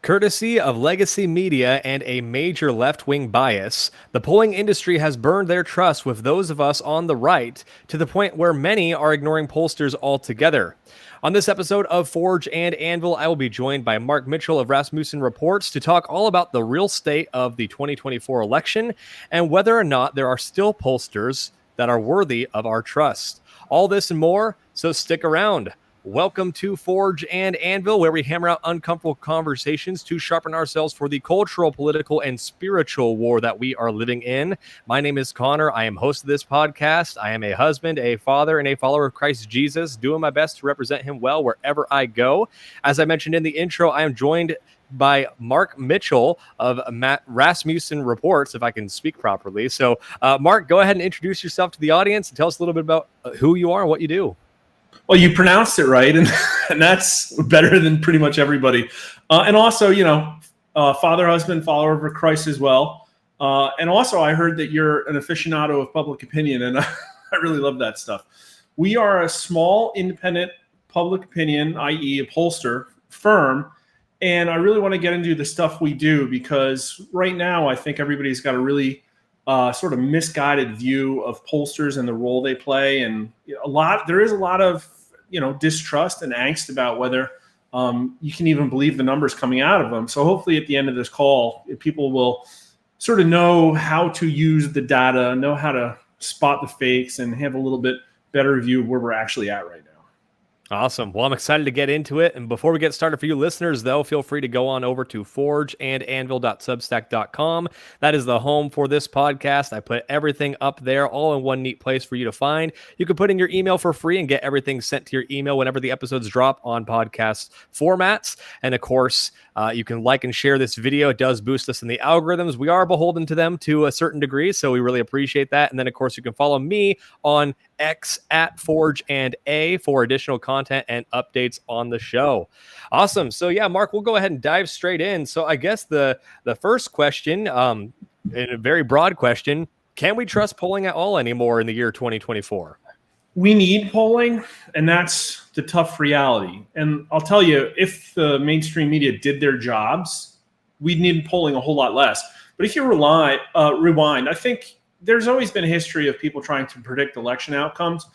Courtesy of legacy media and a major left-wing bias, the polling industry has burned their trust with those of us on the right to the point where many are ignoring pollsters altogether. On this episode of Forge and Anvil, I will be joined by Mark Mitchell of Rasmussen Reports to talk all about the real state of the 2024 election and whether or not there are still pollsters that are worthy of our trust. All this and more, so stick around. Welcome to Forge and Anvil, where we hammer out uncomfortable conversations to sharpen ourselves for the cultural, political, and spiritual war that we are living in. My name is Connor. I am host of this podcast. I am a husband, a father, and a follower of Christ Jesus, doing my best to represent him well wherever I go. As I mentioned in the intro, I am joined by Mark Mitchell of Rasmussen Reports, if I can speak properly. So, Mark, go ahead and introduce yourself to the audience and tell us a little bit about who you are and what you do. Well, you pronounced it right, and that's better than pretty much everybody. And also, father, husband, follower of Christ as well. And also, I heard that you're an aficionado of public opinion, and I really love that stuff. We are a small, independent public opinion, i.e. a pollster firm, and I really want to get into the stuff we do because right now I think everybody's got a really sort of misguided view of pollsters and the role they play, and there is a lot of distrust and angst about whether you can even believe the numbers coming out of them. So hopefully at the end of this call, people will sort of know how to use the data, know how to spot the fakes, and have a little bit better view of where we're actually at right now. Awesome. Well, I'm excited to get into it. And before we get started, for you listeners, though, feel free to go on over to forgeandanvil.substack.com. That is the home for this podcast. I put everything up there, all in one neat place for you to find. You can put in your email for free and get everything sent to your email whenever the episodes drop on podcast formats. And of course, you can like and share this video. It does boost us in the algorithms. We are beholden to them to a certain degree, so we really appreciate that. And then, of course, you can follow me on X at Forge and A for additional content and updates on the show. Awesome. So yeah, Mark, we'll go ahead and dive straight in. So I guess the first question, in a very broad question, can we trust polling at all anymore in the year 2024? We need polling, and that's the tough reality. And I'll tell you, if the mainstream media did their jobs, we'd need polling a whole lot less. But if you rewind, I think there's always been a history of people trying to predict election outcomes.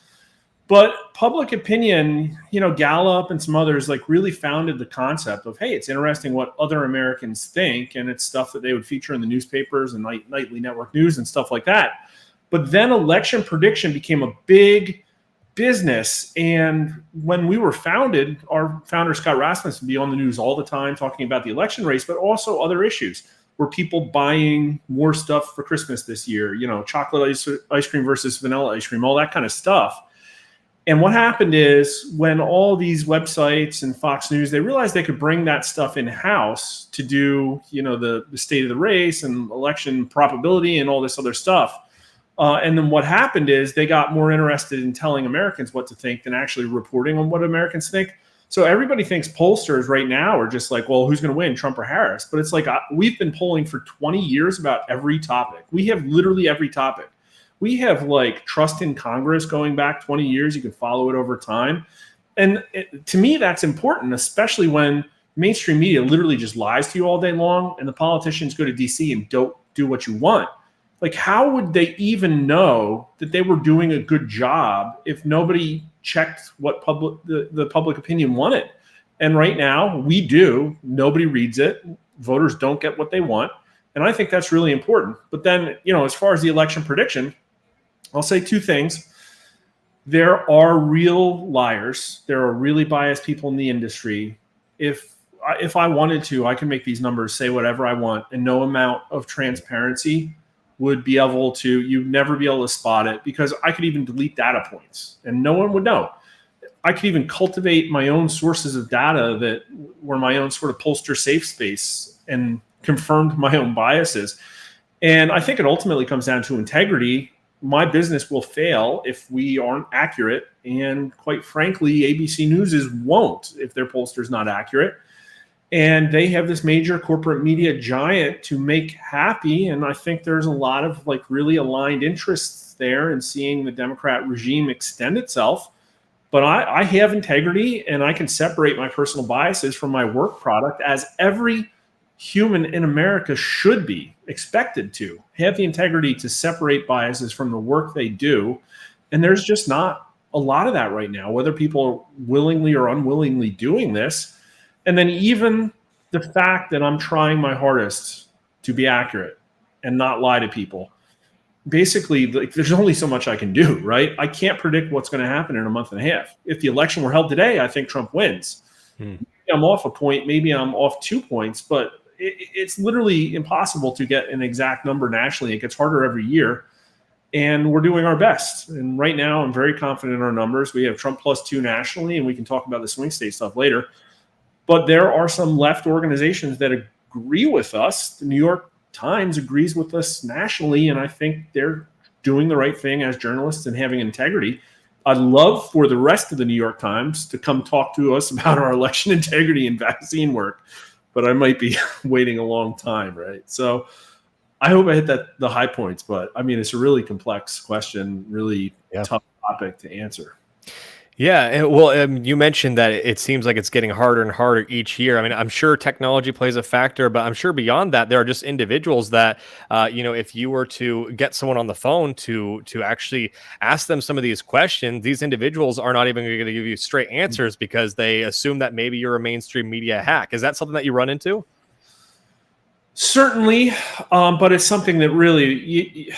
But public opinion, Gallup and some others really founded the concept of, hey, it's interesting what other Americans think, and it's stuff that they would feature in the newspapers and nightly network news and stuff like that. But then election prediction became a big business. And when we were founded, our founder, Scott Rasmussen, would be on the news all the time talking about the election race, but also other issues. Were people buying more stuff for Christmas this year? Chocolate ice cream versus vanilla ice cream, all that kind of stuff. And what happened is when all these websites and Fox News, they realized they could bring that stuff in-house to do, the state of the race and election probability and all this other stuff. And then what happened is they got more interested in telling Americans what to think than actually reporting on what Americans think. So everybody thinks pollsters right now are just like, well, who's going to win, Trump or Harris? But it's like we've been polling for 20 years about every topic. We have literally every topic. We have trust in Congress going back 20 years. You can follow it over time. And to me, that's important, especially when mainstream media literally just lies to you all day long and the politicians go to DC and don't do what you want. How would they even know that they were doing a good job if nobody checked what the public opinion wanted? And right now, we do. Nobody reads it. Voters don't get what they want. And I think that's really important. But then, as far as the election prediction, I'll say two things. There are real liars. There are really biased people in the industry. If I wanted to, I can make these numbers say whatever I want, and no amount of transparency would be able to, you'd never be able to spot it, because I could even delete data points and no one would know. I could even cultivate my own sources of data that were my own sort of pollster safe space and confirmed my own biases. And I think it ultimately comes down to integrity. My business will fail if we aren't accurate. And quite frankly, ABC News won't if their pollster's not accurate. And they have this major corporate media giant to make happy. And I think there's a lot of really aligned interests there in seeing the Democrat regime extend itself. But I have integrity, and I can separate my personal biases from my work product, as every human in America should be expected to have the integrity to separate biases from the work they do. And there's just not a lot of that right now, whether people are willingly or unwillingly doing this. And then even the fact that I'm trying my hardest to be accurate and not lie to people. Basically, like, there's only so much I can do, right? I can't predict what's going to happen in a month and a half. If the election were held today, I think Trump wins. Maybe I'm off a point, maybe I'm off 2 points, but it's literally impossible to get an exact number nationally. It gets harder every year, and we're doing our best. And right now, I'm very confident in our numbers. We have Trump +2 nationally, and we can talk about the swing state stuff later. But there are some left organizations that agree with us. The New York Times agrees with us nationally, and I think they're doing the right thing as journalists and having integrity. I'd love for the rest of the New York Times to come talk to us about our election integrity and vaccine work, but I might be waiting a long time, right? So I hope I hit the high points, but I mean, it's a really complex question, really tough topic to answer. Yeah, well, you mentioned that it seems like it's getting harder and harder each year. I mean, I'm sure technology plays a factor, but I'm sure beyond that, there are just individuals that, if you were to get someone on the phone to actually ask them some of these questions, these individuals are not even going to give you straight answers because they assume that maybe you're a mainstream media hack. Is that something that you run into? Certainly, but it's something that really...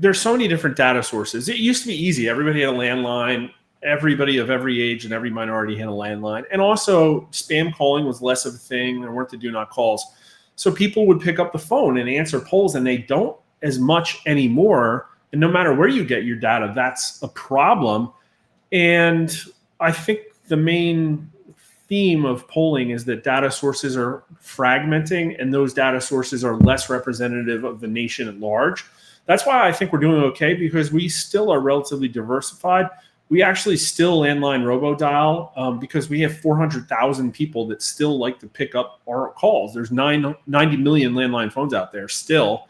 there's so many different data sources. It used to be easy. Everybody had a landline. Everybody of every age and every minority had a landline. And also spam calling was less of a thing. There weren't the do not calls. So people would pick up the phone and answer polls, and they don't as much anymore. And no matter where you get your data, that's a problem. And I think the main theme of polling is that data sources are fragmenting, and those data sources are less representative of the nation at large. That's why I think we're doing okay, because we still are relatively diversified. We actually still landline robodial because we have 400,000 people that still like to pick up our calls. There's 90 million landline phones out there still.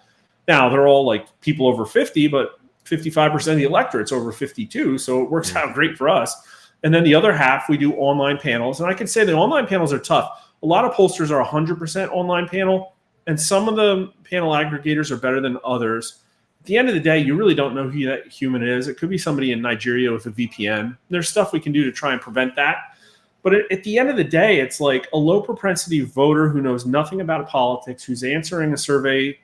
Now, they're all like people over 50, but 55% of the electorate's over 52, so it works out great for us. And then the other half, we do online panels. And I can say the online panels are tough. A lot of pollsters are 100% online panel, and some of the panel aggregators are better than others. At the end of the day, you really don't know who that human is. It could be somebody in Nigeria with a VPN. There's stuff we can do to try and prevent that. But at the end of the day, it's like a low propensity voter who knows nothing about politics, who's answering a survey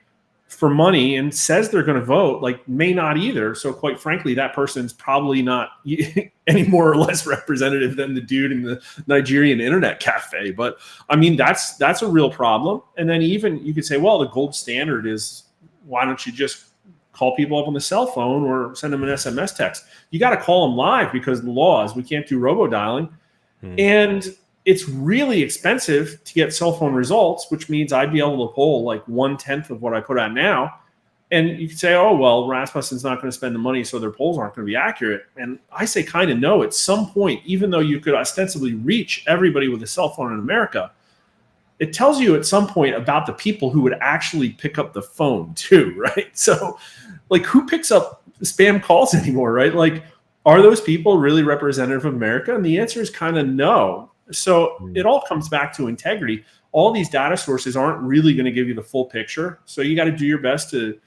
for money and says they're going to vote, like may not either. So quite frankly, that person's probably not any more or less representative than the dude in the Nigerian internet cafe. But I mean, that's a real problem. And then even you could say, well, the gold standard is, why don't you just call people up on the cell phone or send them an SMS text? You got to call them live because the laws, we can't do robodialing. And it's really expensive to get cell phone results, which means I'd be able to poll like 1/10 of what I put out now. And you could say, oh, well, Rasmussen's not going to spend the money, so their polls aren't going to be accurate. And I say kind of no. At some point, even though you could ostensibly reach everybody with a cell phone in America, it tells you at some point about the people who would actually pick up the phone too, right? So like, who picks up spam calls anymore, right? Like, are those people really representative of America? And the answer is kind of no. So it all comes back to integrity. All these data sources aren't really going to give you the full picture. So you got to do your best to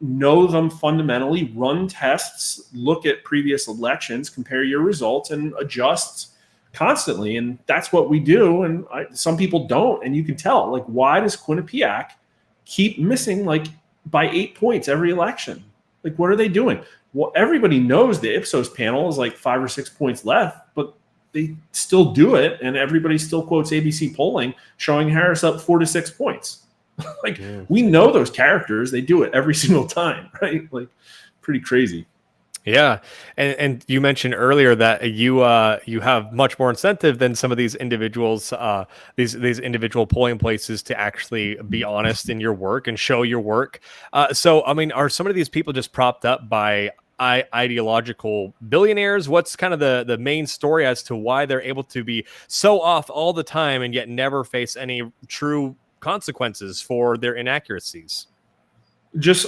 know them fundamentally, run tests, look at previous elections, compare your results, and adjust constantly. And that's what we do. And some people don't. And you can tell, like, why does Quinnipiac keep missing like by 8 points every election? Like, what are they doing? Well, everybody knows the Ipsos panel is like 5 or 6 points left, but they still do it. And everybody still quotes ABC polling showing Harris up 4 to 6 points. Like, we know those characters. They do it every single time, right? Like, pretty crazy. Yeah, and you mentioned earlier that you have much more incentive than some of these individuals, these individual polling places, to actually be honest in your work and show your work. So, I mean, are some of these people just propped up by ideological billionaires? What's kind of the main story as to why they're able to be so off all the time and yet never face any true consequences for their inaccuracies?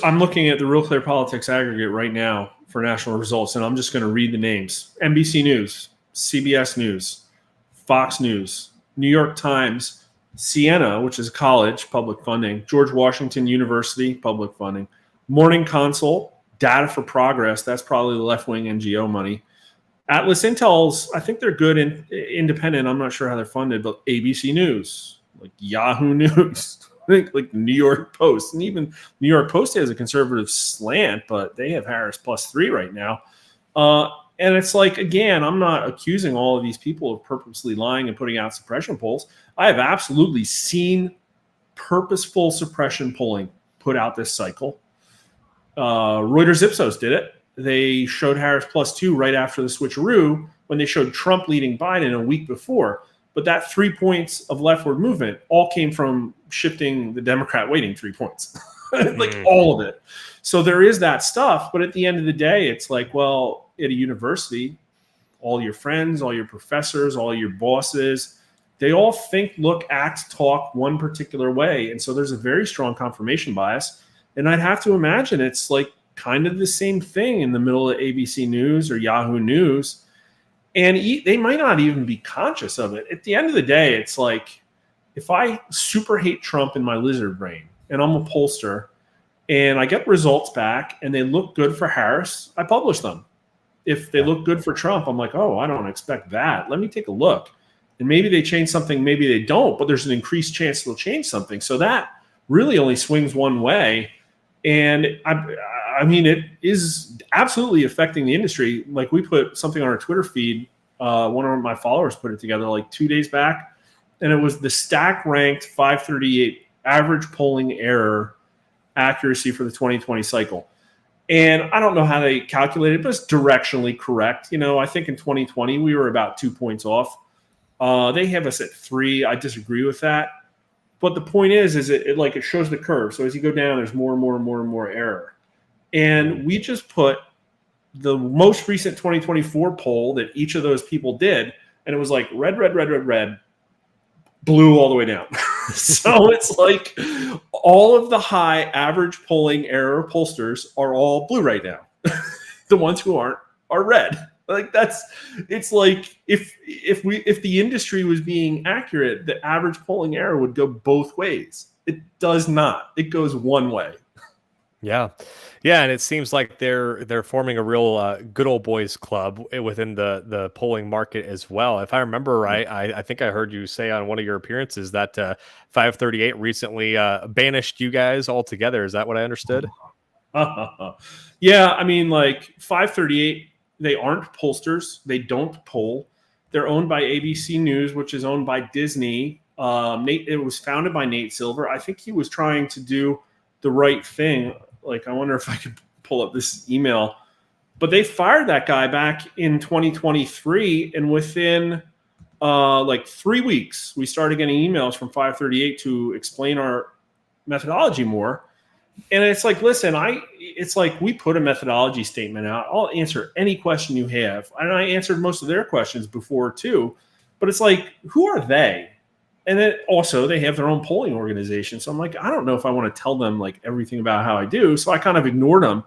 I'm looking at the Real Clear Politics aggregate right now for national results, and I'm just going to read the names. NBC News, CBS News, Fox News, New York Times, Siena, which is college, public funding. George Washington University, public funding. Morning Consult, Data for Progress, that's probably the left-wing NGO money. Atlas Intel's, I think they're good and independent. I'm not sure how they're funded, but ABC News, like Yahoo News, like New York Post. And even New York Post has a conservative slant, but they have Harris +3 right now. And it's like, again, I'm not accusing all of these people of purposely lying and putting out suppression polls. I have absolutely seen purposeful suppression polling put out this cycle. Reuters Ipsos did it. They showed Harris +2 right after the switcheroo when they showed Trump leading Biden a week before. But that 3 points of leftward movement all came from shifting the Democrat weighting 3 points, like all of it. So there is that stuff. But at the end of the day, it's like, well, at a university, all your friends, all your professors, all your bosses, they all think, look, act, talk one particular way. And so there's a very strong confirmation bias. And I'd have to imagine it's like kind of the same thing in the middle of ABC News or Yahoo News. And they might not even be conscious of it. At the end of the day, it's like, if I super hate Trump in my lizard brain and I'm a pollster and I get results back and they look good for Harris, I publish them. If they look good for Trump, I'm like, oh, I don't expect that. Let me take a look. And maybe they change something, maybe they don't, but there's an increased chance they'll change something. So that really only swings one way. And I mean, it is absolutely affecting the industry. Like, we put something on our Twitter feed. One of my followers put it together like 2 days back, and it was the stack ranked 538 average polling error accuracy for the 2020 cycle. And I don't know how they calculated it, but it's directionally correct. You know, I think in 2020 we were about 2 points off. They have us at 3. I disagree with that. But the point is it shows the curve. So as you go down, there's more and more and more and more error. And we just put the most recent 2024 poll that each of those people did, and it was like red, red, red, red, red, blue all the way down. So it's like all of the high average polling error pollsters are all blue right now. The ones who aren't are red. Like, it's like if the industry was being accurate, the average polling error would go both ways. It does not. It goes one way. Yeah. Yeah, and it seems like they're forming a real good old boys club within the polling market as well. If I remember right, I think I heard you say on one of your appearances that 538 recently banished you guys altogether. Is that what I understood? Yeah, I mean, like 538, they aren't pollsters. They don't poll. They're owned by ABC News, which is owned by Disney. It was founded by Nate Silver. I think he was trying to do the right thing. Like, I wonder if I could pull up this email. But they fired that guy back in 2023, and within like 3 weeks, we started getting emails from 538 to explain our methodology more. And it's like, listen, it's like we put a methodology statement out. I'll answer any question you have. And I answered most of their questions before too. But it's like, who are they? And then also they have their own polling organization. So I'm like, I don't know if I want to tell them like everything about how I do. So I kind of ignored them.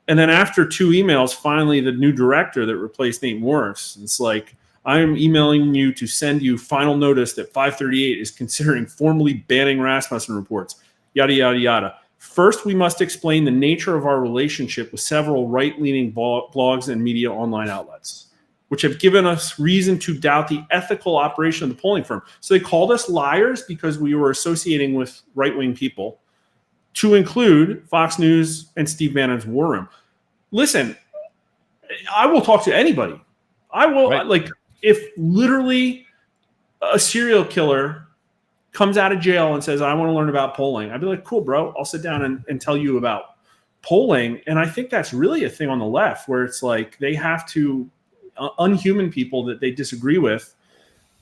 And then after 2 emails, finally the new director that replaced Nate Morris, it's like, I'm emailing you to send you final notice that 538 is considering formally banning Rasmussen reports, yada, yada, yada. First, we must explain the nature of our relationship with several right-leaning blogs and media online outlets, which have given us reason to doubt the ethical operation of the polling firm. So they called us liars because we were associating with right-wing people, to include Fox News and Steve Bannon's War Room. Listen, I will talk to anybody. I will, right. Like, if literally a serial killer comes out of jail and says, I want to learn about polling, I'd be like, cool, bro, I'll sit down and tell you about polling. And I think that's really a thing on the left where it's like they have to unhuman people that they disagree with.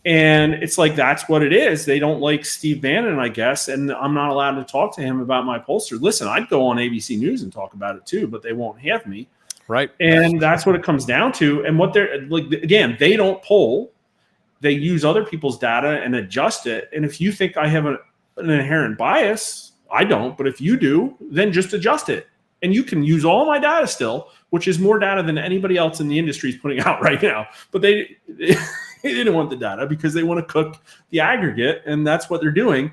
And it's like, that's what it is. They don't like Steve Bannon, I guess. And I'm not allowed to talk to him about my pollster. Listen, I'd go on ABC News and talk about it too, but they won't have me. Right. And that's what it comes down to. And what they're like, again, they don't poll. They use other people's data and adjust it. And if you think I have an inherent bias, I don't. But if you do, then just adjust it. And you can use all my data still, which is more data than anybody else in the industry is putting out right now. But they didn't want the data because they want to cook the aggregate, and that's what they're doing.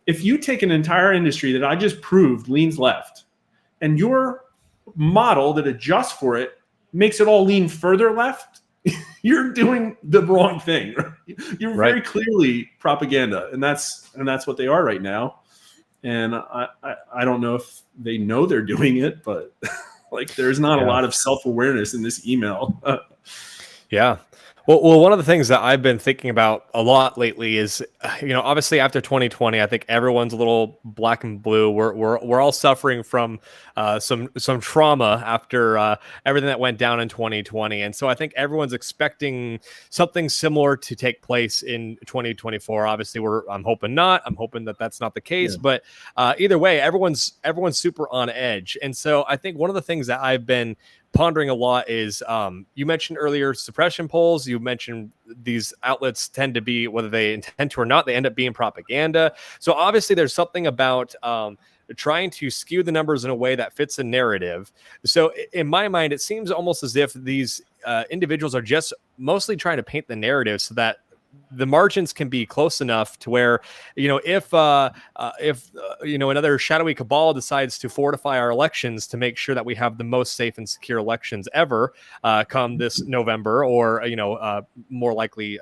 If you take an entire industry that I just proved leans left, and your model that adjusts for it makes it all lean further left, you're doing the wrong thing. You're very clearly propaganda, and that's what they are right now. And I don't know if they know they're doing it, but like there's not a lot of self-awareness in this email. Yeah. Well, one of the things that I've been thinking about a lot lately is, obviously after 2020, I think everyone's a little black and blue. We're all suffering from some trauma after everything that went down in 2020, and so I think everyone's expecting something similar to take place in 2024. Obviously, I'm hoping not. I'm hoping that that's not the case, but either way, everyone's super on edge, and so I think one of the things that I've been pondering a lot is you mentioned earlier suppression polls. You mentioned these outlets tend to be, whether they intend to or not, they end up being propaganda. So obviously there's something about trying to skew the numbers in a way that fits a narrative. So in my mind, it seems almost as if these individuals are just mostly trying to paint the narrative so that the margins can be close enough to where, if another shadowy cabal decides to fortify our elections to make sure that we have the most safe and secure elections ever come this November, or more likely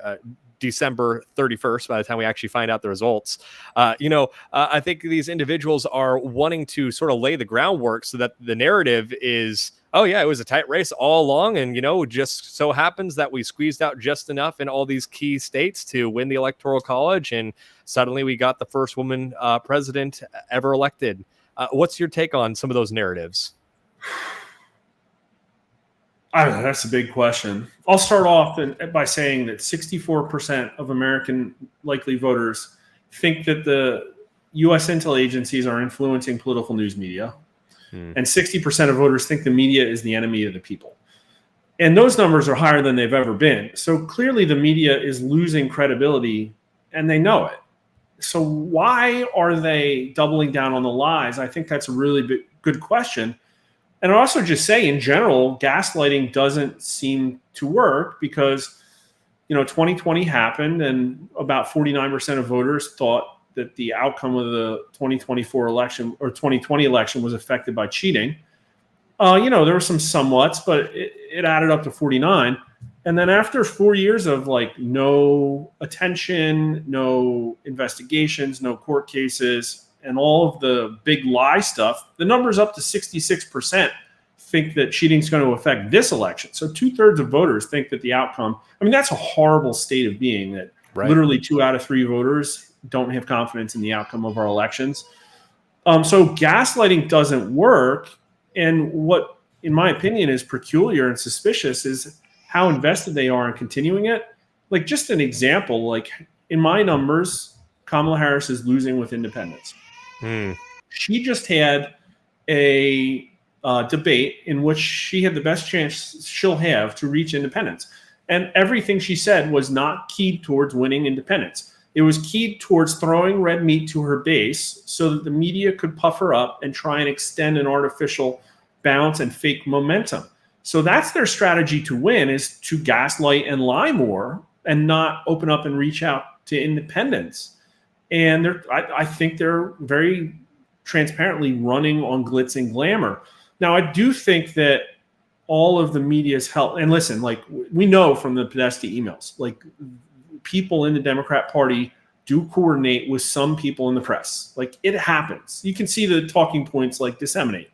December 31st, by the time we actually find out the results, I think these individuals are wanting to sort of lay the groundwork so that the narrative is, oh yeah, it was a tight race all along, and just so happens that we squeezed out just enough in all these key states to win the Electoral College, and suddenly we got the first woman president ever elected. What's your take on some of those narratives? That's a big question. I'll start off by saying that 64% of American likely voters think that the U.S. intel agencies are influencing political news media. And 60% of voters think the media is the enemy of the people. And those numbers are higher than they've ever been. So clearly the media is losing credibility, and they know it. So why are they doubling down on the lies? I think that's a really good question. And I'll also just say, in general, gaslighting doesn't seem to work because, 2020 happened, and about 49% of voters thought that the outcome of the 2024 election or 2020 election was affected by cheating. There were some somewhats, but it added up to 49. And then after 4 years of no attention, no investigations, no court cases, and all of the big lie stuff, the number's up to 66% think that cheating is going to affect this election. So 2/3 of voters think that the outcome, that's a horrible state of being, that literally 2 out of 3 voters don't have confidence in the outcome of our elections. So gaslighting doesn't work. And what, in my opinion, is peculiar and suspicious is how invested they are in continuing it. Just an example, in my numbers, Kamala Harris is losing with independents. She just had a debate in which she had the best chance she'll have to reach independents. And everything she said was not keyed towards winning independents. It was keyed towards throwing red meat to her base so that the media could puff her up and try and extend an artificial bounce and fake momentum. So that's their strategy to win, is to gaslight and lie more and not open up and reach out to independents. And I think they're very transparently running on glitz and glamour. Now, I do think that all of the media's help, and listen, we know from the Podesta emails, people in the Democrat Party do coordinate with some people in the press. It happens. You can see the talking points disseminate.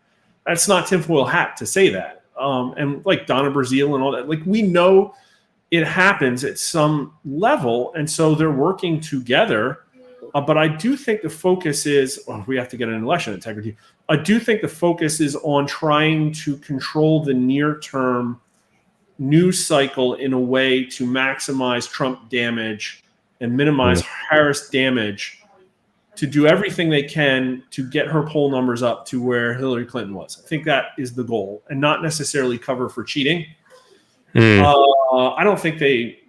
That's not tinfoil hat to say that. And Donna Brazile and all that, we know it happens at some level. And so they're working together. But I do think the focus is, we have to get an election integrity. I do think the focus is on trying to control the near-term news cycle in a way to maximize Trump damage and minimize Harris damage, to do everything they can to get her poll numbers up to where Hillary Clinton was. I think that is the goal, and not necessarily cover for cheating. I don't think they...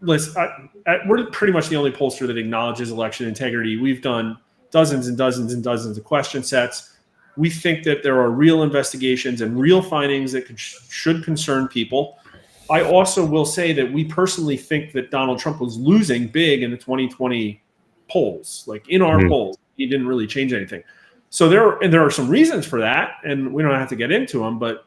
Listen, we're pretty much the only pollster that acknowledges election integrity. We've done dozens and dozens and dozens of question sets. We think that there are real investigations and real findings that should concern people. I also will say that we personally think that Donald Trump was losing big in the 2020 polls, like in our polls. He didn't really change anything. So there are some reasons for that, and we don't have to get into them, but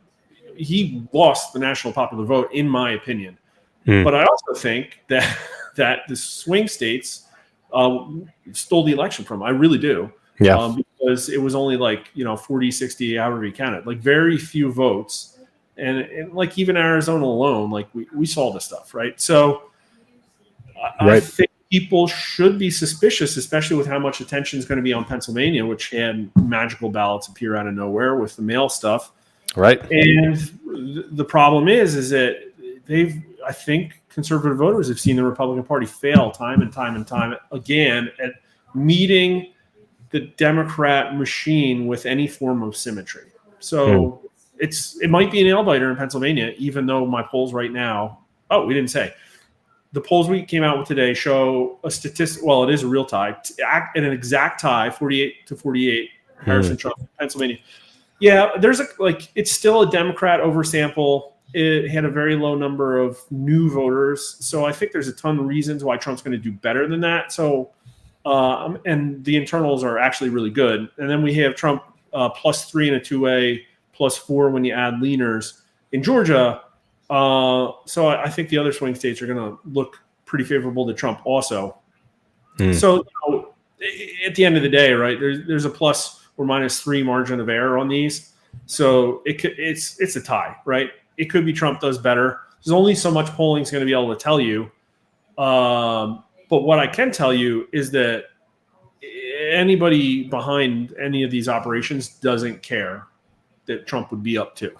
he lost the national popular vote, in my opinion. But I also think that the swing states stole the election from him. I really do. Yeah. Because it was only like, 40, 60, however you count it, like very few votes. And like even Arizona alone, like we saw this stuff, right? So I think people should be suspicious, especially with how much attention is going to be on Pennsylvania, which had magical ballots appear out of nowhere with the mail stuff. Right. And the problem is that I think conservative voters have seen the Republican Party fail time and time and time again at meeting the Democrat machine with any form of symmetry. So it might be a nail biter in Pennsylvania, even though my polls right now, we didn't say. The polls we came out with today show a statistic. Well, it is a real tie, an exact tie, 48-48, Harrison Trump, Pennsylvania. Yeah, it's still a Democrat oversample. It had a very low number of new voters. So I think there's a ton of reasons why Trump's going to do better than that. So, and the internals are actually really good. And then we have Trump +3 in a two-way, +4 when you add leaners in Georgia. So I think the other swing states are going to look pretty favorable to Trump also. So at the end of the day, right, there's a plus or -3 margin of error on these. So it's a tie, right? It could be Trump does better. There's only so much polling is going to be able to tell you. But what I can tell you is that anybody behind any of these operations doesn't care that Trump would be up to,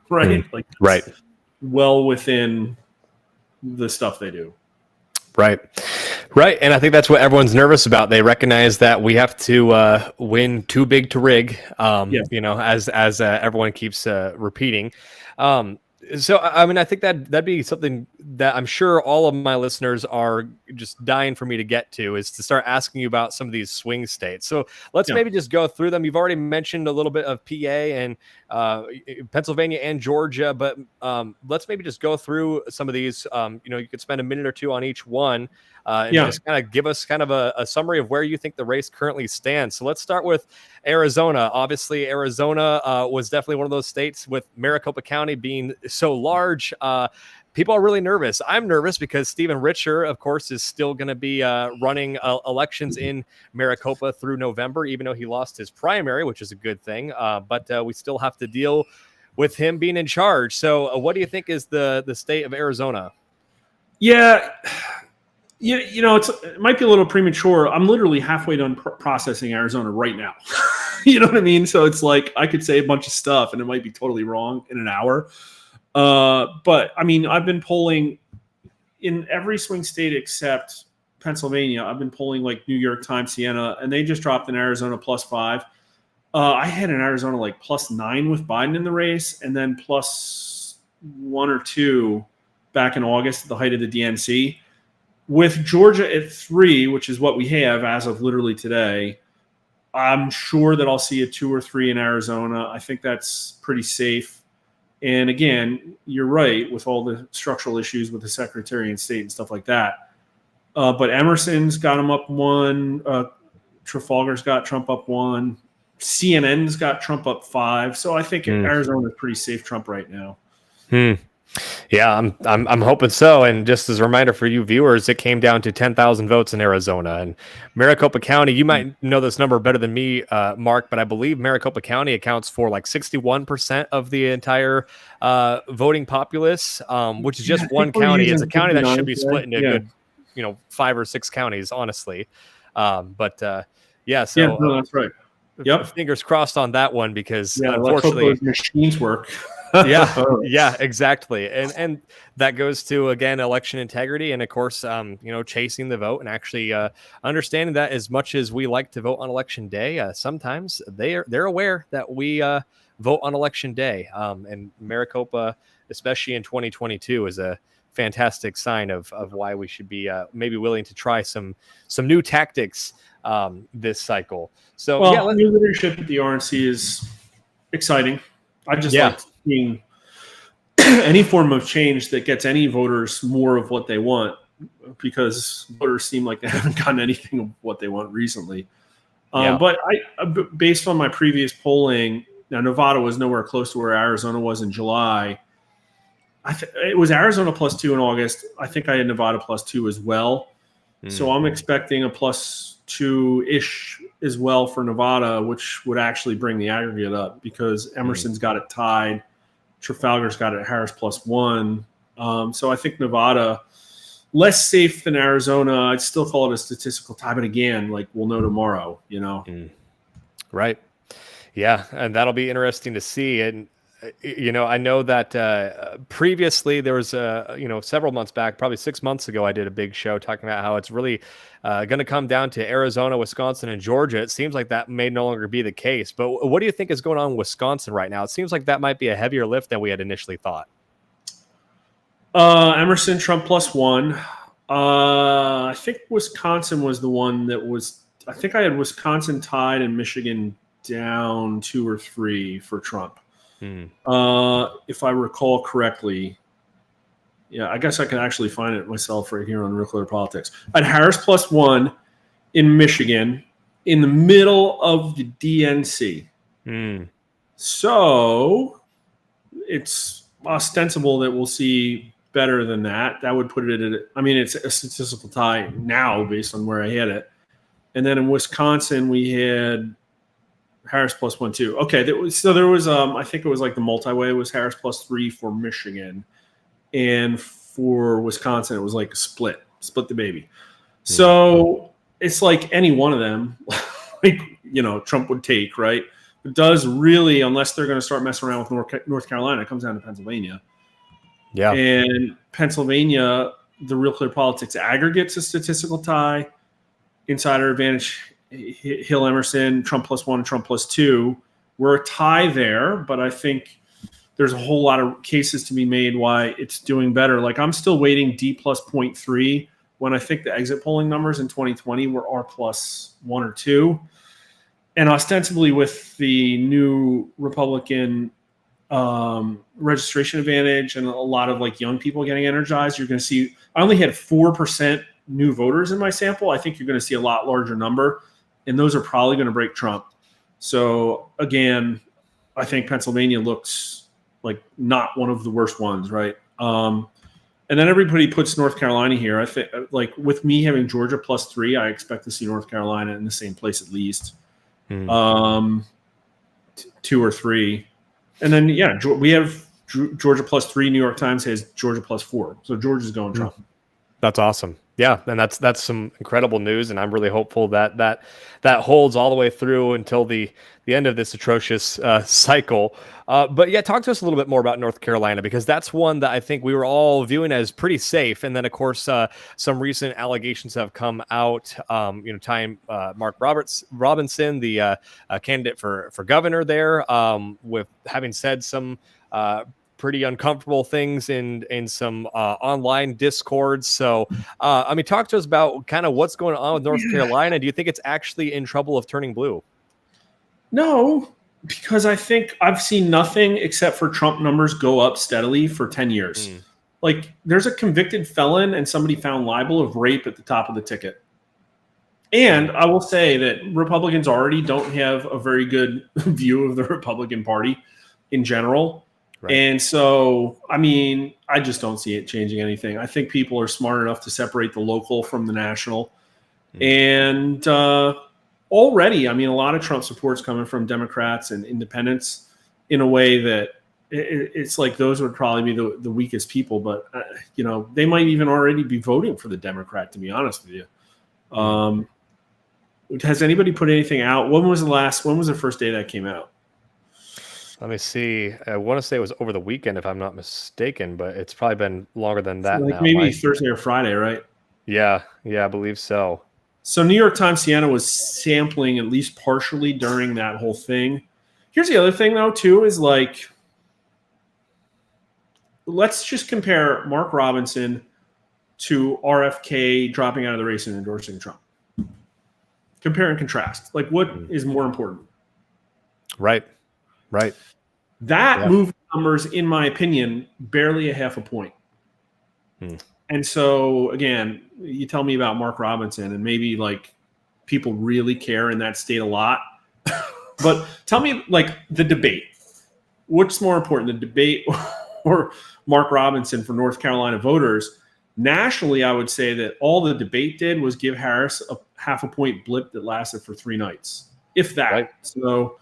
right? Right. Well within the stuff they do. Right. And I think that's what everyone's nervous about. They recognize that we have to win too big to rig, as everyone keeps repeating. So, I mean, I think that'd be something that I'm sure all of my listeners are just dying for me to get to, is to start asking you about some of these swing states. So let's maybe just go through them. You've already mentioned a little bit of PA and Pennsylvania and Georgia, but let's maybe just go through some of these. You could spend a minute or two on each one and just kind of give us kind of a summary of where you think the race currently stands. So let's start with Arizona. Obviously, Arizona was definitely one of those states, with Maricopa County being so large. People are really nervous. I'm nervous because Stephen Richer, of course, is still going to be running elections in Maricopa through November, even though he lost his primary, which is a good thing. But we still have to deal with him being in charge. So what do you think is the state of Arizona? Yeah. It might be a little premature. I'm literally halfway done processing Arizona right now. You know what I mean? So it's like I could say a bunch of stuff and it might be totally wrong in an hour. But I mean, I've been polling in every swing state except Pennsylvania. I've been polling like New York Times, Siena, and they just dropped in Arizona +5. I had in Arizona like +9 with Biden in the race, and then +1 or 2 back in August at the height of the DNC. With Georgia at 3, which is what we have as of literally today, I'm sure that I'll see a 2 or 3 in Arizona. I think that's pretty safe. And again, you're right with all the structural issues with the Secretary of State and stuff like that. But Emerson's got him up 1. Trafalgar's got Trump up 1. CNN's got Trump up 5. So I think Arizona's pretty safe Trump right now. Yeah, I'm hoping so. And just as a reminder for you viewers, it came down to 10,000 votes in Arizona. And Maricopa County, you might know this number better than me, Mark, but I believe Maricopa County accounts for like 61% of the entire voting populace, which is just one county. It's a county that should be split into a good, 5 or 6 counties, honestly. So that's right. Yep. Fingers crossed on that one, because unfortunately let's hope those machines work. Yeah, exactly. And that goes to, again, election integrity. And of course, chasing the vote and actually understanding that as much as we like to vote on election day, sometimes they're aware that we vote on election day. And Maricopa, especially in 2022, is a fantastic sign of why we should be maybe willing to try some new tactics this cycle. So Well, new leadership at the RNC is exciting. I just like seeing any form of change that gets any voters more of what they want, because voters seem like they haven't gotten anything of what they want recently. But based on my previous polling, now Nevada was nowhere close to where Arizona was in July. It was Arizona +2 in August. I think I had Nevada +2 as well. So I'm expecting a +2-ish as well for Nevada, which would actually bring the aggregate up, because Emerson's got it tied. Trafalgar's got it Harris +1. So I think Nevada, less safe than Arizona. I'd still call it a statistical tie, but again, like, we'll know tomorrow, Right. Yeah, and that'll be interesting to see. And I know that previously there was several months back, probably 6 months ago, I did a big show talking about how it's really going to come down to Arizona, Wisconsin, and Georgia. It seems like that may no longer be the case. But what do you think is going on in Wisconsin right now? It seems like that might be a heavier lift than we had initially thought. Emerson, Trump +1. I think Wisconsin was the one that was. I think I had Wisconsin tied and Michigan down 2 or 3 for Trump. If I recall correctly. Yeah, I guess I can actually find it myself right here on Real Clear Politics. I had Harris +1 in Michigan in the middle of the DNC. So it's ostensible that we'll see better than that. That would put it at, it's a statistical tie now based on where I had it. And then in Wisconsin, we had Harris +1 too. Okay, there was I think it was like the multi-way was Harris +3 for Michigan, and for Wisconsin it was like a split the baby. So it's like any one of them, Trump would take, right? It does really, unless they're going to start messing around with North Carolina, it comes down to Pennsylvania. Yeah, and Pennsylvania, the Real Clear Politics aggregates a statistical tie. Insider advantage, Hill, Emerson, Trump +1, Trump +2. We're a tie there, but I think there's a whole lot of cases to be made why it's doing better. Like, I'm still waiting D +0.3 when I think the exit polling numbers in 2020 were R +1 or 2. And ostensibly with the new Republican registration advantage and a lot of like young people getting energized, you're going to see, I only had 4% new voters in my sample. I think you're going to see a lot larger number, and those are probably going to break Trump. So again, I think Pennsylvania looks like not one of the worst ones, right? And then everybody puts North Carolina here. I think, like, with me having Georgia +3, I expect to see North Carolina in the same place at least, 2 or 3. And then, we have Georgia +3. New York Times has Georgia +4. So Georgia's going Trump. That's awesome. Yeah, and that's some incredible news, and I'm really hopeful that holds all the way through until the end of this atrocious cycle. But yeah, talk to us a little bit more about North Carolina, because that's one that I think we were all viewing as pretty safe. And then, of course, some recent allegations have come out, tying Mark Robinson, the candidate for governor there, with having said some pretty uncomfortable things in some online discords. So, talk to us about kind of what's going on with North Carolina. Do you think it's actually in trouble of turning blue? No, because I think I've seen nothing except for Trump numbers go up steadily for 10 years. Like, there's a convicted felon and somebody found liable of rape at the top of the ticket. And I will say that Republicans already don't have a very good view of the Republican Party in general. Right. And so, I just don't see it changing anything. I think people are smart enough to separate the local from the national. And already, a lot of Trump support's coming from Democrats and independents in a way that it's like those would probably be the weakest people. But, they might even already be voting for the Democrat, to be honest with you. Has anybody put anything out? When was the first day that came out? Let me see. I want to say it was over the weekend, if I'm not mistaken, but it's probably been longer than that now. Maybe Thursday or Friday, right? Yeah, I believe so. So New York Times Siena was sampling at least partially during that whole thing. Here's the other thing, though, too, is like, let's just compare Mark Robinson to RFK dropping out of the race and endorsing Trump. Compare and contrast. Like, what is more important? Right. That moved numbers, in my opinion, barely a half a point. And so, again, you tell me about Mark Robinson, and maybe like people really care in that state a lot. But tell me, like, the debate. What's more important, the debate or Mark Robinson for North Carolina voters? Nationally, I would say that all the debate did was give Harris a half a point blip that lasted for 3 nights, if that. Right. So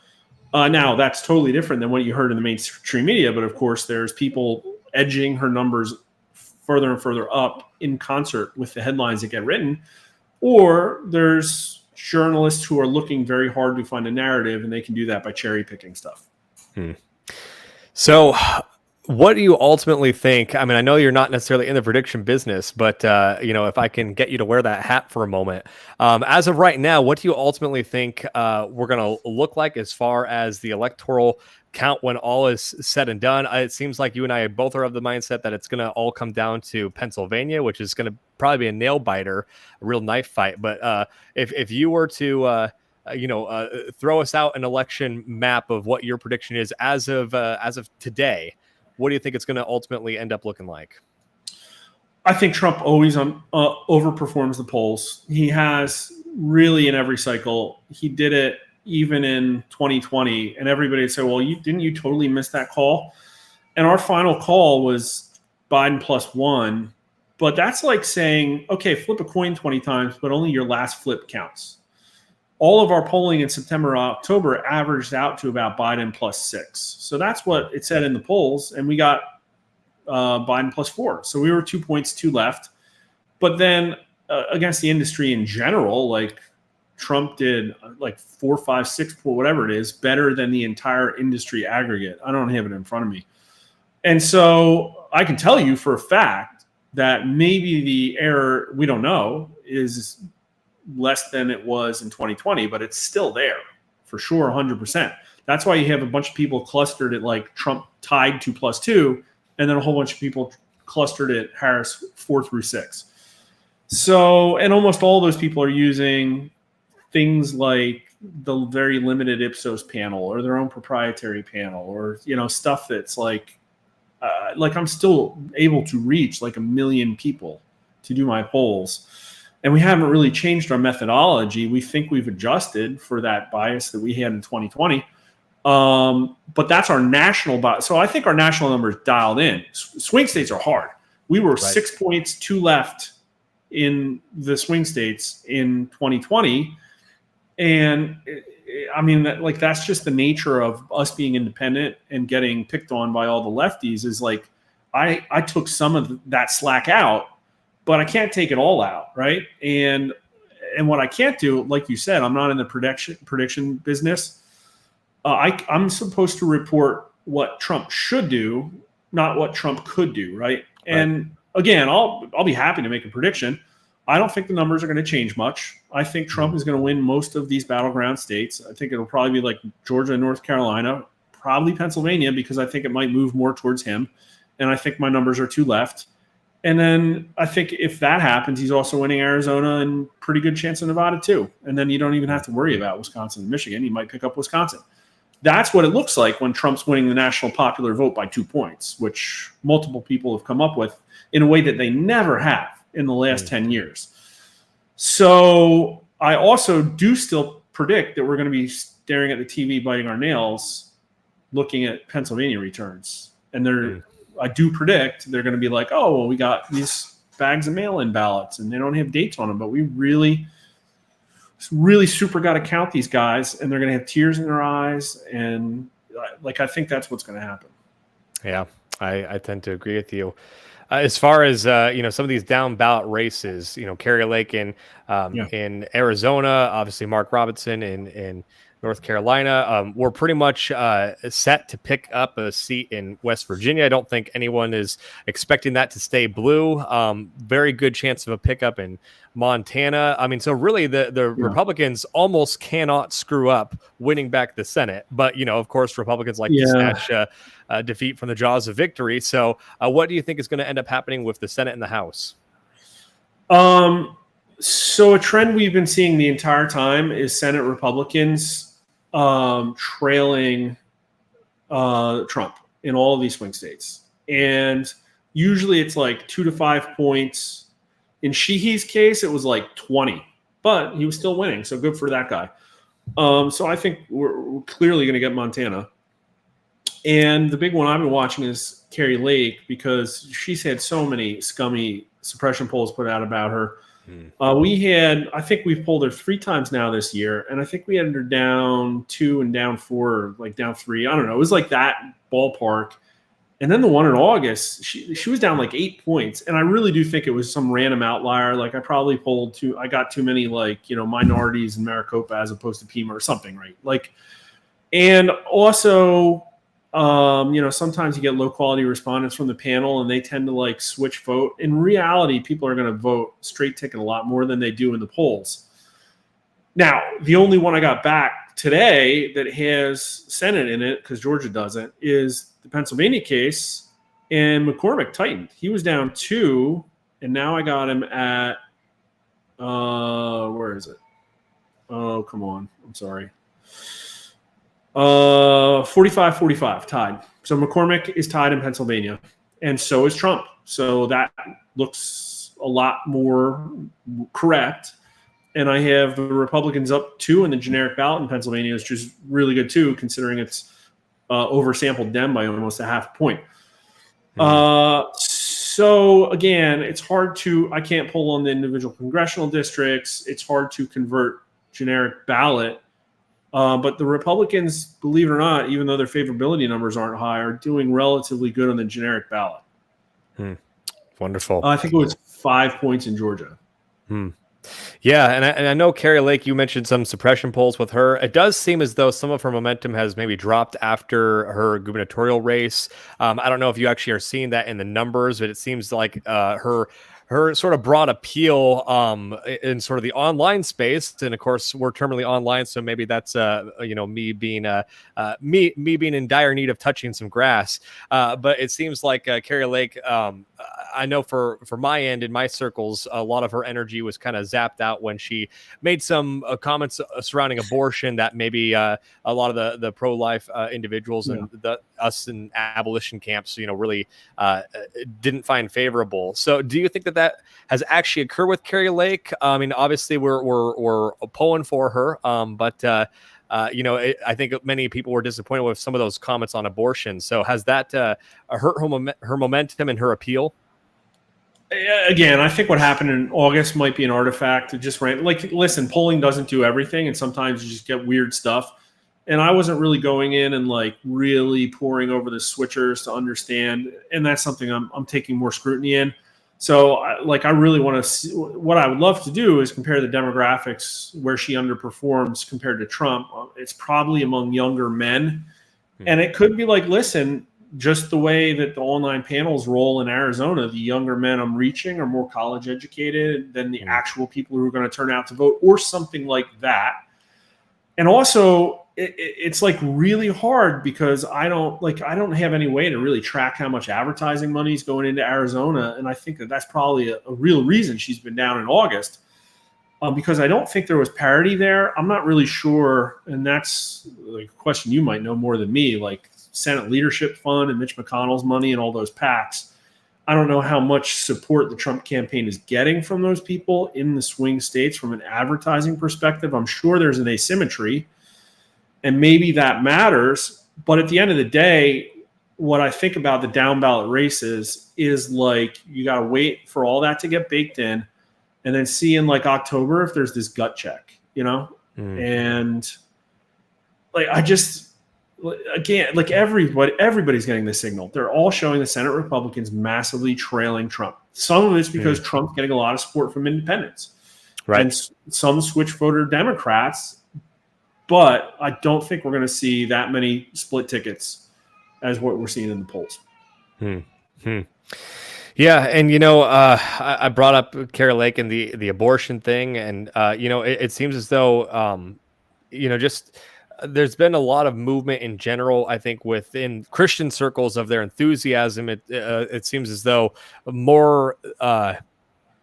now that's totally different than what you heard in the mainstream media. But of course, there's people edging her numbers further and further up in concert with the headlines that get written, or there's journalists who are looking very hard to find a narrative, and they can do that by cherry picking stuff. So what do you ultimately think? I mean, I know you're not necessarily in the prediction business, but if I can get you to wear that hat for a moment, as of right now, what do you ultimately think we're going to look like as far as the electoral count when all is said and done? It seems like you and I both are of the mindset that it's going to all come down to Pennsylvania, which is going to probably be a nail biter, a real knife fight. But if you were to throw us out an election map of what your prediction is as of today, what do you think it's going to ultimately end up looking like? I think Trump always overperforms the polls. He has really in every cycle. He did it even in 2020, and everybody would say, well, didn't you totally miss that call? And our final call was Biden +1. But that's like saying, okay, flip a coin 20 times, but only your last flip counts. All of our polling in September, October averaged out to about Biden +6. So that's what it said in the polls. And we got Biden +4. So we were 2 points to left. But then against the industry in general, like Trump did like 4, 5, 6, whatever it is, better than the entire industry aggregate. I don't have it in front of me. And so I can tell you for a fact that maybe the error, we don't know, is less than it was in 2020, but it's still there for sure, 100%. That's why you have a bunch of people clustered at like Trump tied to +2, and then a whole bunch of people clustered at Harris 4 through 6. So, and almost all those people are using things like the very limited Ipsos panel or their own proprietary panel, or stuff that's like I'm still able to reach like 1 million people to do my polls. And we haven't really changed our methodology. We think we've adjusted for that bias that we had in 2020. But that's our national bias. So I think our national numbers dialed in. Swing states are hard. We were 6 points to left in the swing states in 2020. And I mean, that's just the nature of us being independent and getting picked on by all the lefties. Is like, I took some of that slack out, but I can't take it all out, right? And what I can't do, like you said, I'm not in the prediction business. I'm supposed to report what Trump should do, not what Trump could do, right? And again, I'll be happy to make a prediction. I don't think the numbers are going to change much. I think Trump is going to win most of these battleground states. I think it'll probably be like Georgia and North Carolina, probably Pennsylvania, because I think it might move more towards him. And I think my numbers are too left. And then I think if that happens, he's also winning Arizona and pretty good chance of Nevada too. And then you don't even have to worry about Wisconsin and Michigan. You might pick up Wisconsin. That's what it looks like when Trump's winning the national popular vote by 2 points, which multiple people have come up with in a way that they never have in the last 10 years. So I also do still predict that we're going to be staring at the TV, biting our nails, looking at Pennsylvania returns. And I do predict they're going to be like, oh, well, we got these bags of mail-in ballots and they don't have dates on them, but we really super got to count these guys, and they're going to have tears in their eyes. And I think that's what's going to happen. Yeah, I tend to agree with you. As far as some of these down ballot races, Kerry Lake in Arizona, obviously Mark Robinson in North Carolina. We're pretty much set to pick up a seat in West Virginia. I don't think anyone is expecting that to stay blue. Very good chance of a pickup in Montana. I mean, so really the Republicans almost cannot screw up winning back the Senate. But, of course, Republicans like to snatch defeat from the jaws of victory. So what do you think is going to end up happening with the Senate and the House? So a trend we've been seeing the entire time is Senate Republicans trailing Trump in all of these swing states. And usually it's like 2 to 5 points. In Sheehy's case, it was like 20, but he was still winning. So good for that guy. So I think we're clearly going to get Montana. And the big one I've been watching is Carrie Lake, because she's had so many scummy suppression polls put out about her. I think we've polled her 3 times now this year, and I think we had her down 2 and down 4, like down 3. I don't know. It was like that ballpark. And then the one in August, she was down like 8 points, and I really do think it was some random outlier. Like I probably I got too many minorities in Maricopa as opposed to Pima or something, right? And also. Sometimes you get low quality respondents from the panel and they tend to switch vote. In reality, people are going to vote straight ticket a lot more than they do in the polls. Now, the only one I got back today that has Senate in it, because Georgia doesn't, is the Pennsylvania case. And McCormick tightened. He was down 2, and now I got him at, where is it? Oh, come on. I'm sorry. 45-45 tied. So McCormick is tied in Pennsylvania, and so is Trump. So that looks a lot more correct. And I have the Republicans up 2 in the generic ballot in Pennsylvania, which is really good too, considering it's oversampled Dem by almost a half point. So again, it's hard I can't pull on the individual congressional districts. It's hard to convert generic ballot. But the Republicans, believe it or not, even though their favorability numbers aren't high, are doing relatively good on the generic ballot. Wonderful. I think it was 5 points in Georgia. Yeah, and I know Carrie Lake, you mentioned some suppression polls with her. It does seem as though some of her momentum has maybe dropped after her gubernatorial race. I don't know if you actually are seeing that in the numbers, but it seems like her sort of broad appeal in sort of the online space, and of course we're terminally online, so maybe that's me being in dire need of touching some grass. But it seems like Carrie Lake, I know for my end in my circles, a lot of her energy was kind of zapped out when she made some comments surrounding abortion that maybe a lot of the pro-life individuals and us in abolition camps, really didn't find favorable. So do you think that has actually occurred with Carrie Lake? I mean, obviously we're pulling for her, but I think many people were disappointed with some of those comments on abortion. So has that hurt her momentum and her appeal? Again, I think what happened in August might be an artifact. It just ran listen, polling doesn't do everything, and sometimes you just get weird stuff. And I wasn't really going in and really poring over the switchers to understand, and that's something I'm taking more scrutiny in. So I really want to see, what I would love to do is compare the demographics where she underperforms compared to Trump. It's probably among younger men. And it could be listen, just the way that the online panels roll in Arizona, the younger men I'm reaching are more college educated than the actual people who are going to turn out to vote, or something like that. And also, it's really hard because I don't have any way to really track how much advertising money is going into Arizona, and I think that's probably a real reason she's been down in August, because I don't think there was parity there. I'm not really sure, and that's a question you might know more than me, Senate Leadership Fund and Mitch McConnell's money and all those PACs. I don't know how much support the Trump campaign is getting from those people in the swing states from an advertising perspective. I'm sure there's an asymmetry, and maybe that matters. But at the end of the day, what I think about the down ballot races is you got to wait for all that to get baked in and then see in October if there's this gut check, And I just, again, everybody's getting the signal. They're all showing the Senate Republicans massively trailing Trump. Some of it's because Trump's getting a lot of support from independents. Right. And some switch voter Democrats but I don't think we're going to see that many split tickets as what we're seeing in the polls. Yeah, and I brought up Kara Lake and the abortion thing, and it seems as though just there's been a lot of movement in general. I think within Christian circles of their enthusiasm, it seems as though more.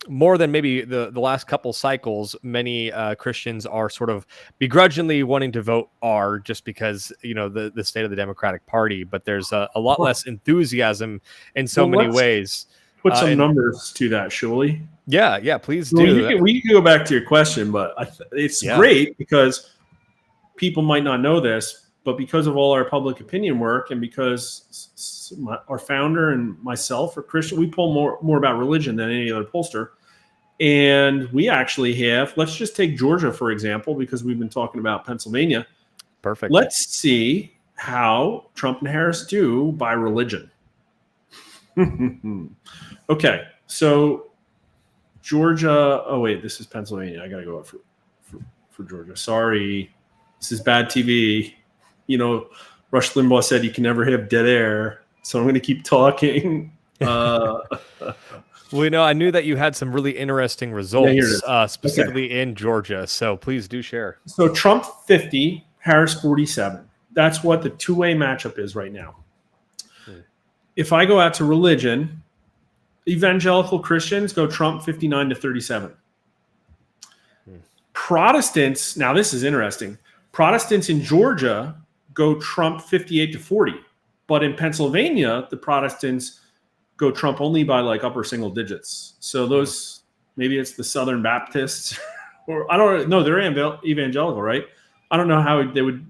More than maybe the last couple cycles, many Christians are sort of begrudgingly wanting to vote R just because the state of the Democratic Party. But there's a lot less enthusiasm in so many let's ways. put some And numbers to that, surely. yeah, please Well, do. we can go back to your question, but it's great because people might not know this, but because of all our public opinion work and because our founder and myself are Christian, we poll more about religion than any other pollster. And we actually have, let's just take Georgia, for example, because we've been talking about Pennsylvania. Perfect. Let's see how Trump and Harris do by religion. Okay, so Georgia. Oh, wait, this is Pennsylvania. I got to go up for Georgia. Sorry. This is bad TV. Rush Limbaugh said you can never have dead air. So I'm going to keep talking. Well, I knew that you had some really interesting results, specifically in Georgia. So please do share. So Trump 50, Harris 47. That's what the two-way matchup is right now. If I go out to religion, evangelical Christians go Trump 59 to 37. Protestants, now this is interesting. Protestants in Georgia go Trump 58 to 40. But in Pennsylvania, the Protestants go Trump only by like upper single digits. So those, maybe it's the Southern Baptists, or I don't know. They're evangelical, right? I don't know how they would.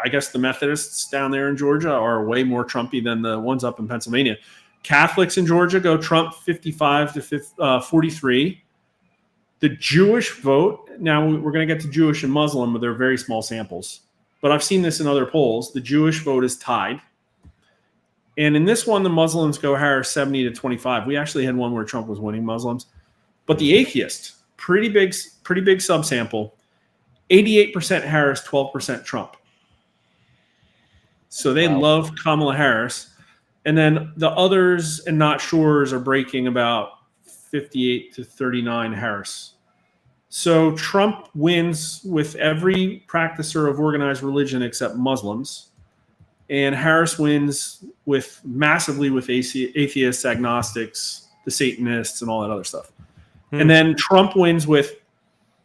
I guess the Methodists down there in Georgia are way more Trumpy than the ones up in Pennsylvania. Catholics in Georgia go Trump 55 to 43. The Jewish vote, now we're going to get to Jewish and Muslim, but they're very small samples. But I've seen this in other polls. The Jewish vote is tied. And in this one, the Muslims go Harris 70 to 25. We actually had one where Trump was winning Muslims. But the atheist, pretty big subsample, 88% Harris, 12% Trump. So they love Kamala Harris. And then the others and not sures are breaking about 58 to 39 Harris. So Trump wins with every practicer of organized religion except Muslims. And Harris wins massively with atheists, agnostics, the Satanists, and all that other stuff. And then Trump wins with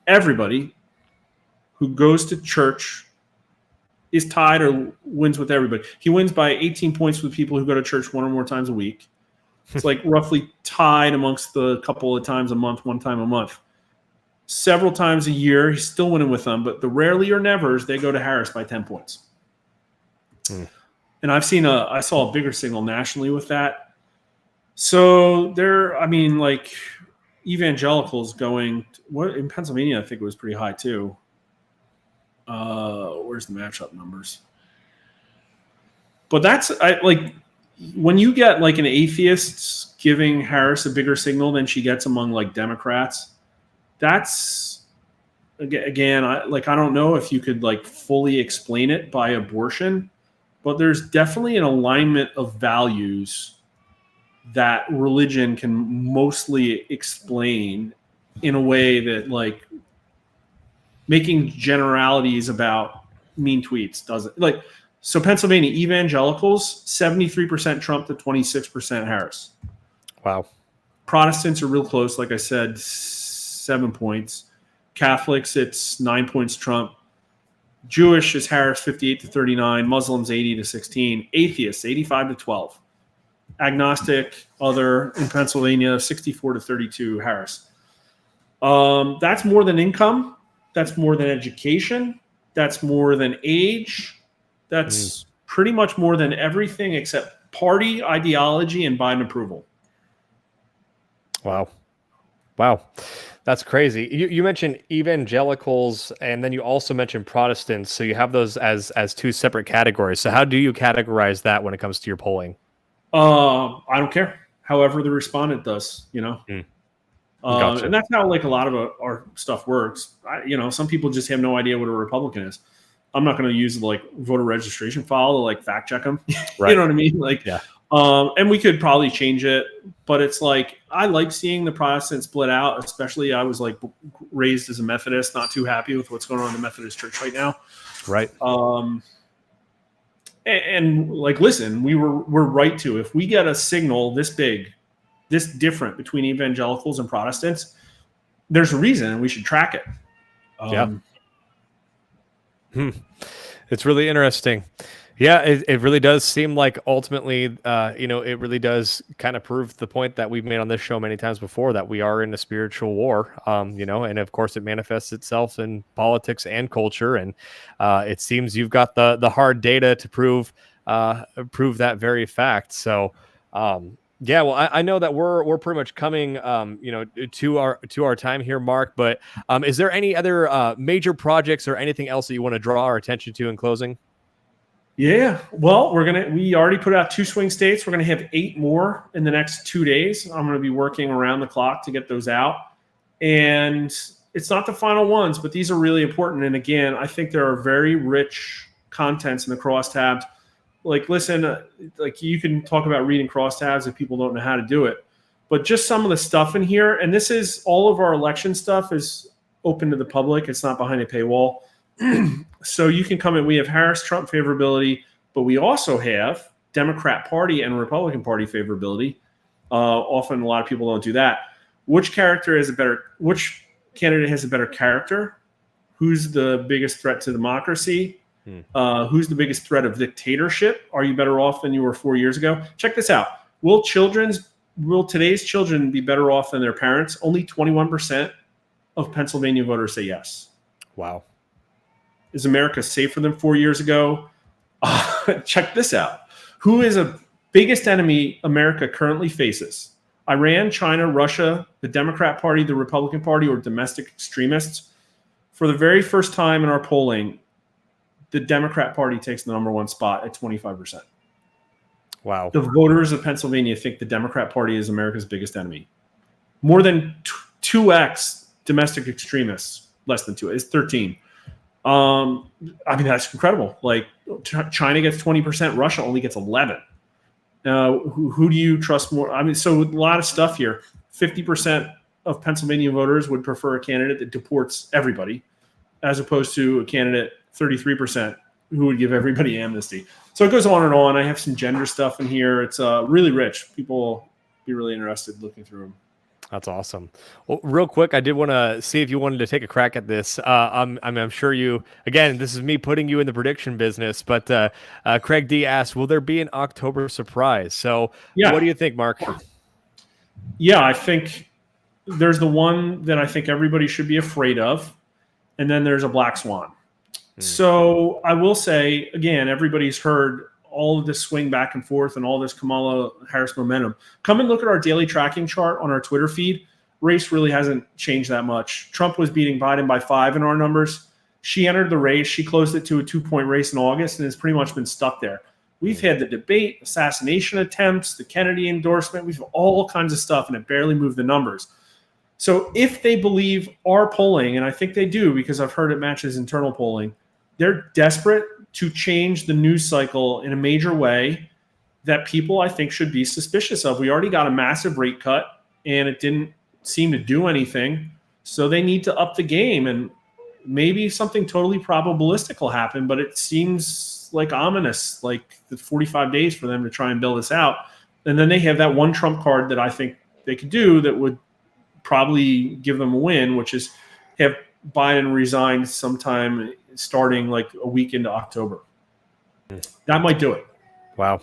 everybody who goes to church, is tied, or wins with everybody. He wins by 18 points with people who go to church one or more times a week. It's like roughly tied amongst the couple of times a month, one time a month. Several times a year, he's still winning with them, but the rarely or nevers, they go to Harris by 10 points. And I saw a bigger signal nationally with that. So evangelicals going, in Pennsylvania, I think it was pretty high too. Where's the matchup numbers? But when you get like an atheist giving Harris a bigger signal than she gets among like Democrats, that's again, I don't know if you could like fully explain it by abortion, but there's definitely an alignment of values that religion can mostly explain in a way that like making generalities about mean tweets doesn't. So Pennsylvania evangelicals, 73% Trump to 26% Harris. Wow. Protestants are real close. Like I said, 7 points. Catholics, it's 9 points Trump. Jewish is Harris 58 to 39. Muslims 80 to 16. Atheists 85 to 12. Agnostic, other in Pennsylvania 64 to 32 Harris. That's more than income. That's more than education. That's more than age. That's pretty much more than everything except party ideology and Biden approval. Wow. That's crazy. You mentioned evangelicals, and then you also mentioned Protestants. So you have those as two separate categories. So how do you categorize that when it comes to your polling? I don't care. However the respondent does, Gotcha. And that's how like a lot of our stuff works. Some people just have no idea what a Republican is. I'm not going to use like voter registration file to like fact check them. You Right. know what I mean? Like, Yeah. and we could probably change it, but it's like I like seeing the Protestant split out. Especially, I was like raised as a Methodist, not too happy with what's going on in the Methodist Church right now. Right. And like, listen, we're right to, if we get a signal this big, this different between evangelicals and Protestants, there's a reason, and we should track it. It's really interesting. Yeah, it really does seem like ultimately, it really does kind of prove the point that we've made on this show many times before, that we are in a spiritual war, and of course it manifests itself in politics and culture. And it seems you've got the hard data to prove that very fact. So, yeah, well, I know that we're pretty much coming, to our time here, Mark. But is there any other major projects or anything else that you want to draw our attention to in closing? Yeah, well, we already put out 2 swing states. We're gonna have 8 more in the next 2 days. I'm gonna be working around the clock to get those out, and it's not the final ones, but these are really important. And again, I think there are very rich contents in the crosstabs. Like, listen, like you can talk about reading crosstabs if people don't know how to do it, but just some of the stuff in here, and this is all of our election stuff is open to the public. It's not behind a paywall. So you can come in. We have Harris-Trump favorability, but we also have Democrat Party and Republican Party favorability. Often a lot of people don't do that. Which candidate has a better character? Who's the biggest threat to democracy? Who's the biggest threat of dictatorship? Are you better off than you were 4 years ago? Check this out. Will today's children be better off than their parents? Only 21% of Pennsylvania voters say yes. Wow. Is America safer than 4 years ago? Check this out. Who is the biggest enemy America currently faces? Iran, China, Russia, the Democrat Party, the Republican Party, or domestic extremists? For the very first time in our polling, the Democrat Party takes the number 1 spot at 25%. Wow. The voters of Pennsylvania think the Democrat Party is America's biggest enemy. More than 2x domestic extremists, less than 2, it's 13. I mean, that's incredible. Like, China gets 20%, Russia only gets 11. Who do you trust more? I mean, so a lot of stuff here. 50% of Pennsylvania voters would prefer a candidate that deports everybody, as opposed to a candidate, 33%, who would give everybody amnesty. So it goes on and on. I have some gender stuff in here. It's really rich. People will be really interested looking through them. That's awesome. Well, real quick, I did want to see if you wanted to take a crack at this. I'm sure you, again, this is me putting you in the prediction business, but Craig D asked, will there be an October surprise? So What do you think, Mark? Yeah, I think there's the one that I think everybody should be afraid of, and then there's a black swan. So I will say, again, everybody's heard all of this swing back and forth and all this Kamala Harris momentum. Come and look at our daily tracking chart on our Twitter feed. Race really hasn't changed that much. Trump was beating Biden by 5 in our numbers. She entered the race. She closed it to a 2-point race in August and has pretty much been stuck there. We've had the debate, assassination attempts, the Kennedy endorsement. We've all kinds of stuff, and it barely moved the numbers. So if they believe our polling, and I think they do because I've heard it matches internal polling, they're desperate to change the news cycle in a major way that people, I think, should be suspicious of. We already got a massive rate cut, and it didn't seem to do anything. So they need to up the game, and maybe something totally probabilistic will happen, but it seems like ominous, like the 45 days for them to try and build this out. And then they have that one trump card that I think they could do that would probably give them a win, which is have Biden resign sometime starting like a week into October. That might do it. Wow.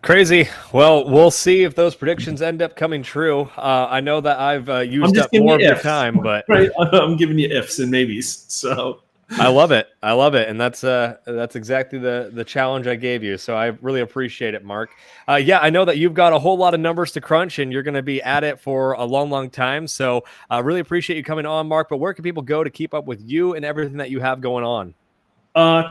Crazy. Well, we'll see if those predictions end up coming true. I know that I've used up more of your time, but right, I'm giving you ifs and maybes. So I love it. And that's exactly the challenge I gave you. So I really appreciate it, Mark. Yeah, I know that you've got a whole lot of numbers to crunch, and you're going to be at it for a long, long time. So I really appreciate you coming on, Mark. But where can people go to keep up with you and everything that you have going on?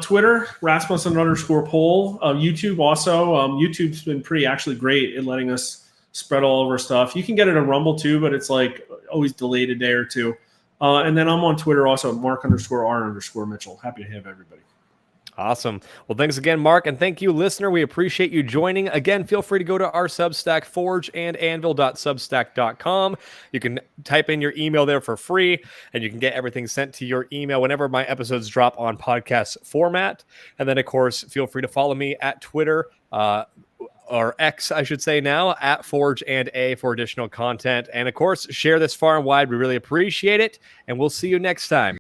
Twitter, Rasmussen _poll. YouTube also. YouTube's been pretty actually great at letting us spread all over stuff. You can get it at Rumble too, but it's like always delayed a day or two. And then I'm on Twitter also at Mark_R_Mitchell. Happy to have everybody. Awesome. Well, thanks again, Mark, and thank you, listener. We appreciate you joining. Again, feel free to go to our Substack, forgeandanvil.substack.com. You can type in your email there for free, and you can get everything sent to your email whenever my episodes drop on podcast format. And then, of course, feel free to follow me at Twitter, or X, I should say now, at Forge and A for additional content. And, of course, share this far and wide. We really appreciate it, and we'll see you next time.